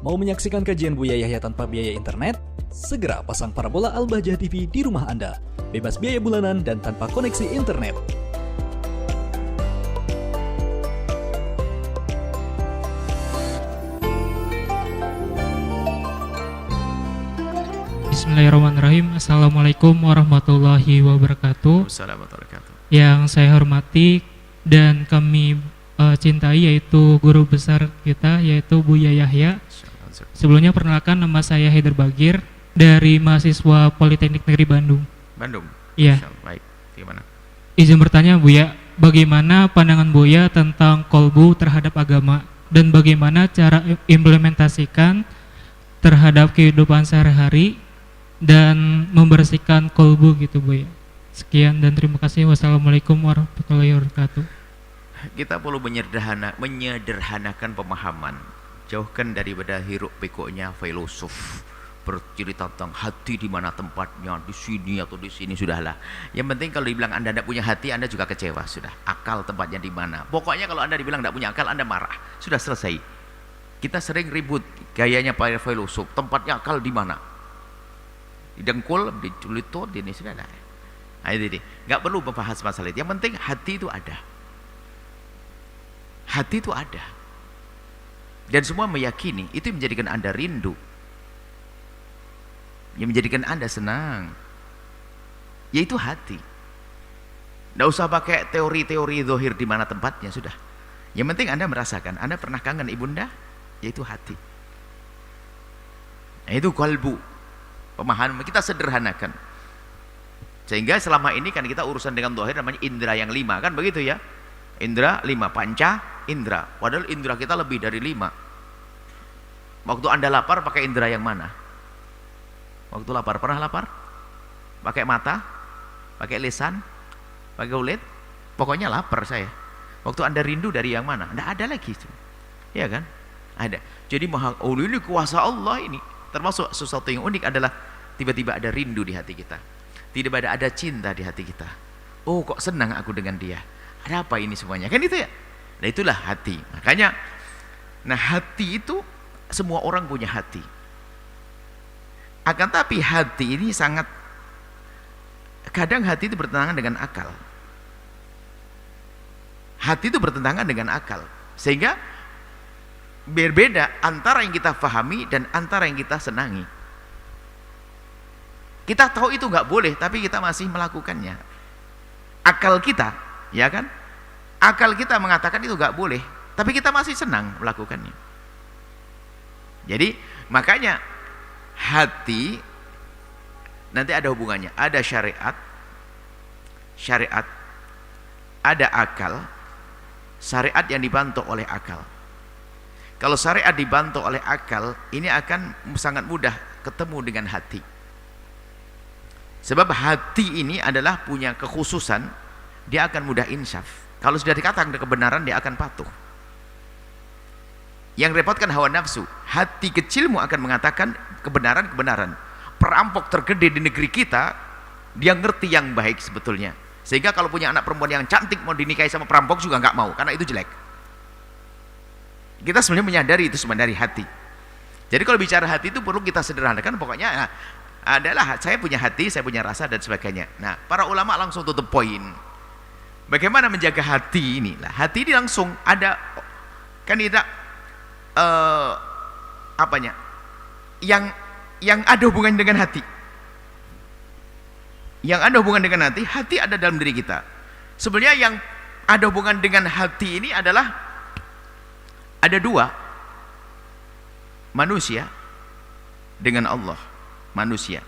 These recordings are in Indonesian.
Mau menyaksikan kajian Buya Yahya tanpa biaya internet? Segera pasang parabola Al-Bahjah TV di rumah Anda. Bebas biaya bulanan dan tanpa koneksi internet. Bismillahirrahmanirrahim. Assalamualaikum warahmatullahi wabarakatuh. Assalamualaikum warahmatullahi wabarakatuh. Yang saya hormati dan kami cintai yaitu guru besar kita yaitu Buya Yahya. Sebelumnya perkenalkan, nama saya Haider Bagir dari mahasiswa Politeknik Negeri Bandung. Bandung. Iya. Baik. Gimana? Izin bertanya Buya, bagaimana pandangan Buya tentang kolbu terhadap agama dan bagaimana cara implementasikan terhadap kehidupan sehari-hari dan membersihkan kolbu gitu Buya. Sekian dan terima kasih. Wassalamualaikum warahmatullahi wabarakatuh. Kita perlu menyederhanakan pemahaman. Jauhkan daripada hiruk pikuknya filosof bercerita tentang hati di mana tempatnya, di sini atau di sini, sudahlah. Yang penting kalau dibilang Anda tidak punya hati, Anda juga kecewa, sudah. Akal tempatnya di mana? Pokoknya kalau Anda dibilang tidak punya akal, Anda marah. Sudah selesai. Kita sering ribut gayanya para filosof, tempatnya akal di mana? Di dengkul, di lutut, di ini, sudahlah. Nah, ini nggak perlu membahas masalah itu. Yang penting hati itu ada. Hati itu ada. Dan semua meyakini itu yang menjadikan Anda rindu, yang menjadikan Anda senang, yaitu hati. Tidak usah pakai teori-teori zahir di mana tempatnya, sudah. Yang penting Anda merasakan, Anda pernah kangen ibunda, yaitu hati. Nah, itu kalbu. Pemahaman kita sederhanakan. Sehingga selama ini kan kita urusan dengan zahir namanya indera yang 5, kan begitu ya? Indra 5, panca indra. Padahal indra kita lebih dari 5. Waktu Anda lapar pakai indra yang mana? Waktu lapar, pernah lapar? Pakai mata? Pakai lisan? Pakai kulit? Pokoknya lapar saya. Waktu Anda rindu dari yang mana? Tidak ada lagi. Ya kan? Ada. Jadi ini kuasa Allah ini. Termasuk sesuatu yang unik adalah tiba-tiba ada rindu di hati kita. Tiba-tiba ada cinta di hati kita. Oh, kok senang aku dengan dia. Ada apa ini semuanya? Kan itu ya? Nah, itulah hati. Makanya, nah hati itu semua orang punya hati. Akan tapi hati ini sangat, kadang hati itu bertentangan dengan akal. Hati itu bertentangan dengan akal. Sehingga berbeda antara yang kita fahami dan antara yang kita senangi. Kita tahu itu nggak boleh, tapi kita masih melakukannya. Akal kita, ya kan? Akal kita mengatakan itu nggak boleh, tapi kita masih senang melakukannya. Jadi makanya hati nanti ada hubungannya, ada syariat, ada akal, syariat yang dibantu oleh akal. Kalau syariat dibantu oleh akal, ini akan sangat mudah ketemu dengan hati. Sebab hati ini adalah punya kekhususan, dia akan mudah insaf. Kalau sudah dikatakan kebenaran, dia akan patuh. Yang repotkan hawa nafsu, hati kecilmu akan mengatakan kebenaran-kebenaran. Perampok tergede di negeri kita, dia ngerti yang baik sebetulnya. Sehingga kalau punya anak perempuan yang cantik mau dinikahi sama perampok juga nggak mau, karena itu jelek. Kita sebenarnya menyadari itu sebenarnya dari hati. Jadi kalau bicara hati itu perlu kita sederhanakan. Pokoknya adalah saya punya hati, saya punya rasa dan sebagainya. Nah, para ulama langsung tutup poin. Bagaimana menjaga hati ini? Nah, hati ini langsung ada kan tidak apanya? Yang ada hubungan dengan hati. Yang ada hubungan dengan hati, hati ada dalam diri kita. Sebenarnya yang ada hubungan dengan hati ini adalah ada dua, manusia dengan Allah, manusia.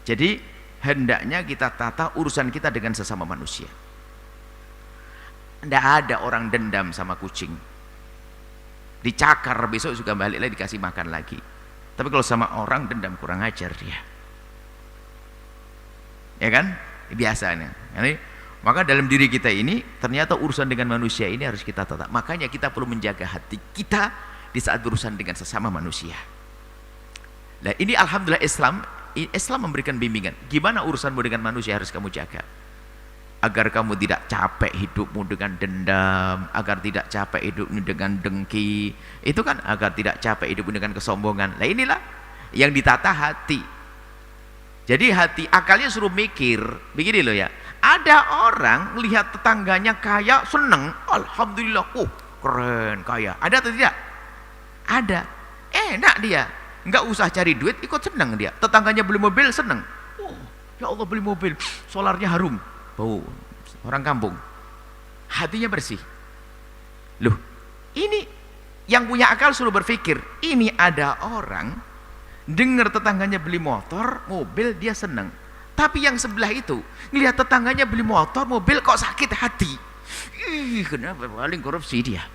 Jadi hendaknya kita tata urusan kita dengan sesama manusia. Tidak ada orang dendam sama kucing, dicakar besok juga balik lagi dikasih makan lagi. Tapi kalau sama orang dendam, kurang ajar dia, ya kan? Biasanya. Maka dalam diri kita ini ternyata urusan dengan manusia ini harus kita tata. Makanya kita perlu menjaga hati kita di saat berurusan dengan sesama manusia. Nah, ini alhamdulillah Islam memberikan bimbingan. Gimana urusanmu dengan manusia harus kamu jaga. agar kamu tidak capek hidupmu dengan dendam, agar tidak capek hidupmu dengan dengki. Itu kan agar tidak capek hidupmu dengan kesombongan. Nah inilah yang ditata hati. Jadi hati, akalnya suruh mikir. Begini loh ya, ada orang melihat tetangganya kaya, seneng, alhamdulillah, keren kaya. Ada atau tidak? Ada. Enak dia, nggak usah cari duit, ikut seneng dia. Tetangganya beli mobil, seneng. Ya Allah, beli mobil, solarnya harum, bau orang kampung. Hatinya bersih. Loh, ini yang punya akal suruh berpikir. Ini ada orang dengar tetangganya beli motor, mobil, dia seneng. Tapi yang sebelah itu ngelihat tetangganya beli motor, mobil, kok sakit hati. Ih, kenapa? Paling korupsi dia.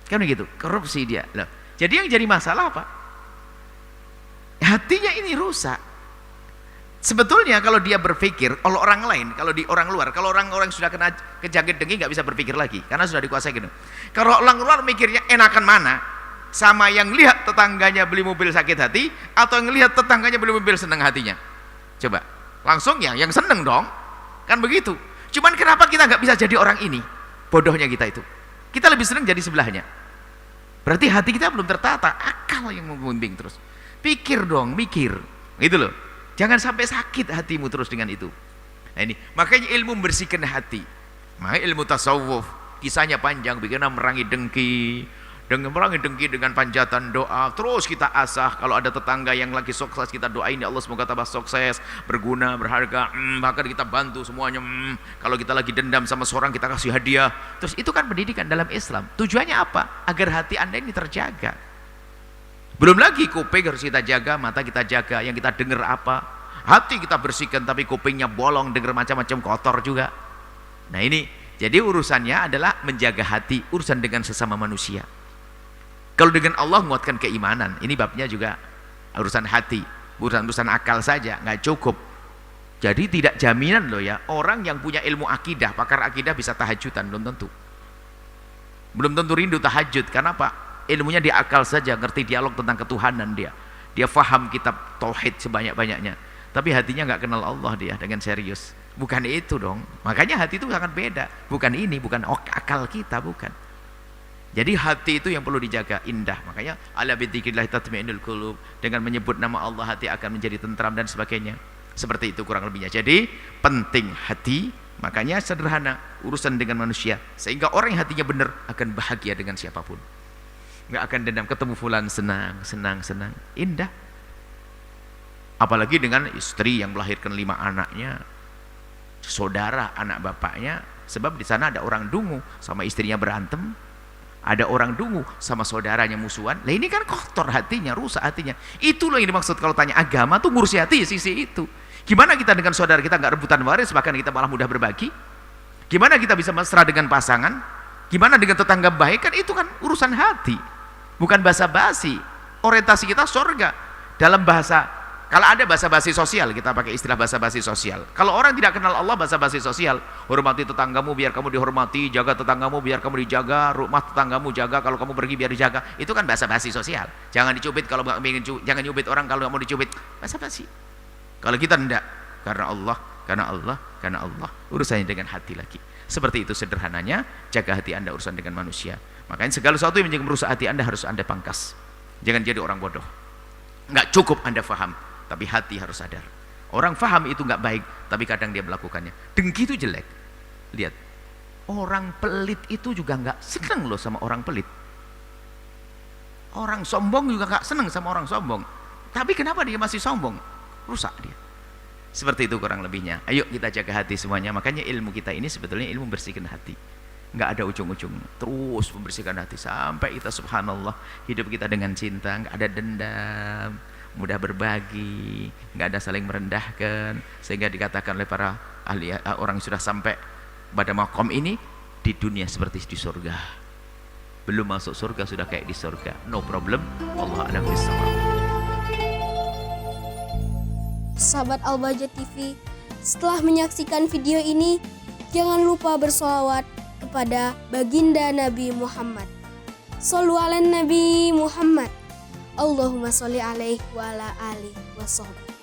Kan begitu, korupsi dia. Loh, jadi yang jadi masalah apa? Hatinya ini rusak. Sebetulnya kalau dia berpikir, kalau orang lain, kalau di orang luar, kalau orang-orang sudah kena kejangkit dengki nggak bisa berpikir lagi karena sudah dikuasai gitu. Kalau orang luar mikirnya enakan mana? Sama yang lihat tetangganya beli mobil sakit hati atau yang lihat tetangganya beli mobil senang hatinya? Coba, langsung ya yang seneng dong. Kan begitu. Cuman kenapa kita nggak bisa jadi orang ini? Bodohnya kita itu. Kita lebih senang jadi sebelahnya. Berarti hati kita belum tertata, akal yang membimbing terus. Pikir dong, mikir. Gitu loh. Jangan sampai sakit hatimu terus dengan itu. Nah ini, makanya ilmu membersihkan hati. Makanya ilmu tasawuf, kisahnya panjang, bagaimana merangi dengki, merangi dengki dengan panjatan doa. Terus kita asah, kalau ada tetangga yang lagi sukses, kita doain, ya Allah semoga tambah sukses, berguna, berharga, bahkan kita bantu semuanya. Kalau kita lagi dendam sama seorang, kita kasih hadiah. Terus itu kan pendidikan dalam Islam. Tujuannya apa? Agar hati Anda ini terjaga. Belum lagi kuping harus kita jaga, mata kita jaga, yang kita dengar apa, hati kita bersihkan, tapi kupingnya bolong, dengar macam-macam kotor juga. Nah ini, jadi urusannya adalah menjaga hati, urusan dengan sesama manusia. Kalau dengan Allah menguatkan keimanan, ini babnya juga urusan hati, urusan akal saja, nggak cukup. Jadi tidak jaminan loh ya, orang yang punya ilmu akidah, pakar akidah bisa tahajudan, belum tentu. Belum tentu rindu tahajud, karena apa? Ilmunya di akal saja, ngerti dialog tentang ketuhanan dia. Dia faham kitab tauhid sebanyak-banyaknya. Tapi hatinya nggak kenal Allah dia dengan serius. Bukan itu dong. Makanya hati itu sangat beda. Bukan ini, bukan akal kita, bukan. Jadi hati itu yang perlu dijaga, indah. Makanya ala bidzikrillah tatmainnul qulub. Dengan menyebut nama Allah hati akan menjadi tentram dan sebagainya. Seperti itu kurang lebihnya. Jadi penting hati. Makanya sederhana urusan dengan manusia. Sehingga orang yang hatinya benar akan bahagia dengan siapapun. Nggak akan dendam, ketemu fulan senang, indah. Apalagi dengan istri yang melahirkan 5 anaknya, saudara anak bapaknya, sebab di sana ada orang dungu sama istrinya berantem, ada orang dungu sama saudaranya musuhan. Lah ini kan kotor hatinya, rusak hatinya. Itu loh yang dimaksud kalau tanya agama tuh ngurusi hati, sisi itu. Gimana kita dengan saudara kita nggak rebutan waris, bahkan kita malah mudah berbagi? Gimana kita bisa mesra dengan pasangan? Gimana dengan tetangga baik? Kan itu kan urusan hati. Bukan basa-basi. Orientasi kita surga. Dalam bahasa, kalau ada basa-basi sosial, kita pakai istilah basa-basi sosial. Kalau orang tidak kenal Allah, basa-basi sosial. Hormati tetanggamu biar kamu dihormati, jaga tetanggamu biar kamu dijaga, rumah tetanggamu jaga, kalau kamu pergi biar dijaga. Itu kan basa-basi sosial. Jangan dicubit kalau nggak ingin, jangan nyubit orang kalau nggak mau dicubit. Basa-basi. Kalau kita tidak, karena Allah, urusannya dengan hati lagi. Seperti itu sederhananya, jaga hati Anda urusan dengan manusia. Makanya segala sesuatu yang merusak hati Anda harus Anda pangkas. Jangan jadi orang bodoh. Nggak cukup Anda faham, tapi hati harus sadar. Orang faham itu nggak baik, tapi kadang dia melakukannya. Dengki itu jelek. Lihat, orang pelit itu juga nggak seneng loh sama orang pelit. Orang sombong juga nggak seneng sama orang sombong. Tapi kenapa dia masih sombong? Rusak dia. Seperti itu kurang lebihnya. Ayo kita jaga hati semuanya. Makanya ilmu kita ini sebetulnya ilmu bersihkan hati. Nggak ada ujung-ujung. Terus membersihkan hati sampai kita subhanallah hidup kita dengan cinta, nggak ada dendam, mudah berbagi, nggak ada saling merendahkan, sehingga dikatakan oleh para ahli orang yang sudah sampai pada maqam ini di dunia seperti di surga. Belum masuk surga sudah kayak di surga. No problem. Allah a'lam bishawab. Sahabat Al-Bahjah TV, setelah menyaksikan video ini, jangan lupa bersolawat kepada baginda Nabi Muhammad. Shollu ala Nabi Muhammad. Allahumma sholli alaihi wa ala alihi wa sahbihi.